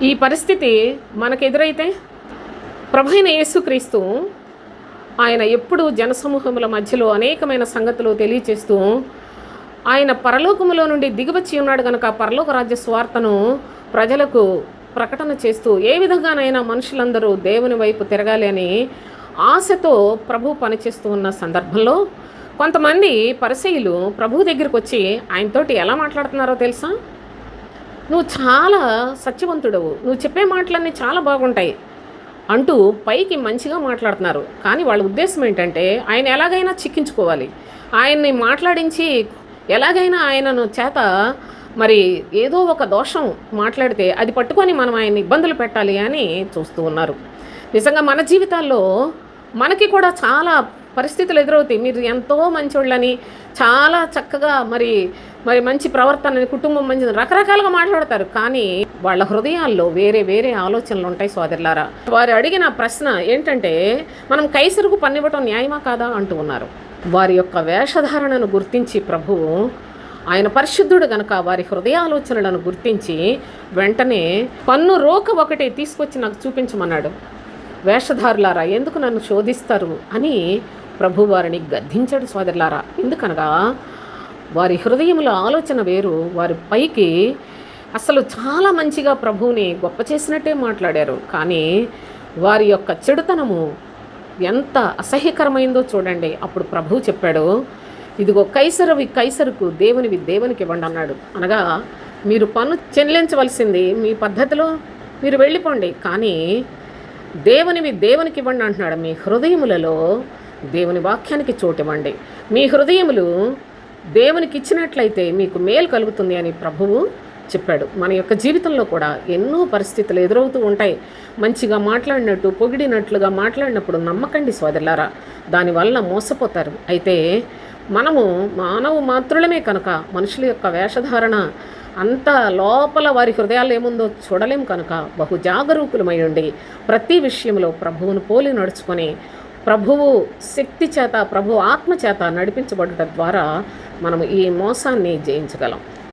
ఈ పరిస్థితి మనకెదురైతే ప్రభు అయిన యేసుక్రీస్తు ఆయన ఎప్పుడు జనసమూహముల మధ్యలో అనేకమైన సంగతులు తెలియచేస్తూ ఆయన పరలోకములో నుండి దిగివచ్చి ఉన్నాడు కనుక పరలోక రాజ్య స్వార్థను ప్రజలకు ప్రకటన చేస్తూ ఏ విధంగానైనా మనుషులందరూ దేవుని వైపు తిరగాలి అని ఆశతో ప్రభు పనిచేస్తూ ఉన్న సందర్భంలో కొంతమంది పరిసయ్యులు ప్రభు దగ్గరికి వచ్చి ఆయనతోటి ఎలా మాట్లాడుతున్నారో తెలుసా? నువ్వు చాలా సత్యవంతుడవు, నువ్వు చెప్పే మాటలన్నీ చాలా బాగుంటాయి అంటూ పైకి మంచిగా మాట్లాడుతున్నారు. కానీ వాళ్ళ ఉద్దేశం ఏంటంటే ఆయన ఎలాగైనా చిక్కించుకోవాలి, ఆయన్ని మాట్లాడించి ఎలాగైనా ఆయనను చేత మరి ఏదో ఒక దోషం మాట్లాడితే అది పట్టుకొని మనం ఆయన్ని ఇబ్బందులు పెట్టాలి అని చూస్తూ ఉన్నారు. నిజంగా మన జీవితాల్లో మనకి కూడా చాలా పరిస్థితులు ఎదురవుతాయి. మీరు ఎంతో మంచోళ్ళని, చాలా చక్కగా మరి మంచి ప్రవర్తనని, కుటుంబం మంచి రకరకాలుగా మాట్లాడతారు. కానీ వాళ్ళ హృదయాల్లో వేరే వేరే ఆలోచనలు ఉంటాయి సోదరులారా. వారు అడిగిన ప్రశ్న ఏంటంటే, మనం కైసరుకు పన్నివ్వటం న్యాయమా కాదా అంటూ ఉన్నారు. వారి యొక్క వేషధారణను గుర్తించి ప్రభువు, ఆయన పరిశుద్ధుడు గనక వారి హృదయాలోచనలను గుర్తించి వెంటనే పన్ను రోక ఒకటి తీసుకొచ్చి నాకు చూపించమన్నాడు. వేషధారులారా, ఎందుకు నన్ను శోధిస్తారు అని ప్రభు వారిని గద్దించాడు సోదరులారా. ఎందుకనగా వారి హృదయముల ఆలోచన వేరు. వారి పైకి అసలు చాలా మంచిగా ప్రభువుని గొప్ప చేసినట్టే మాట్లాడారు. కానీ వారి యొక్క చెడుతనము ఎంత అసహ్యకరమైందో చూడండి. అప్పుడు ప్రభువు చెప్పాడు, ఇదిగో కైసరవి కైసరుకు, దేవునివి దేవునికి ఇవ్వండి అన్నాడు. అనగా మీరు పన్ను చెల్లించవలసింది మీ పద్ధతిలో మీరు వెళ్ళిపోండి, కానీ దేవునివి దేవునికి ఇవ్వండి అంటున్నాడు. మీ హృదయములలో దేవుని వాక్యానికి చోటివ్వండి. మీ హృదయములు దేవునికి ఇచ్చినట్లయితే మీకు మేలు కలుగుతుంది అని ప్రభువు చెప్పాడు. మన యొక్క జీవితంలో కూడా ఎన్నో పరిస్థితులు ఎదురవుతూ ఉంటాయి. మంచిగా మాట్లాడినట్టు, పొగిడినట్లుగా మాట్లాడినప్పుడు నమ్మకండి సోదరులారా, దానివల్ల మోసపోతారు. అయితే మనము మానవ మాత్రులమే కనుక మనుషుల యొక్క వేషధారణ అంత లోపల వారి హృదయాలు ఏముందో చూడలేం కనుక బహు జాగరూకులమై ఉండి ప్రతి విషయంలో ప్రభువును పోలి నడుచుకొని ప్రభువు శక్తి చేత, ప్రభు ఆత్మ చేత నడిపించబడటం ద్వారా మనము ఈ మోసాన్ని జయించగలం.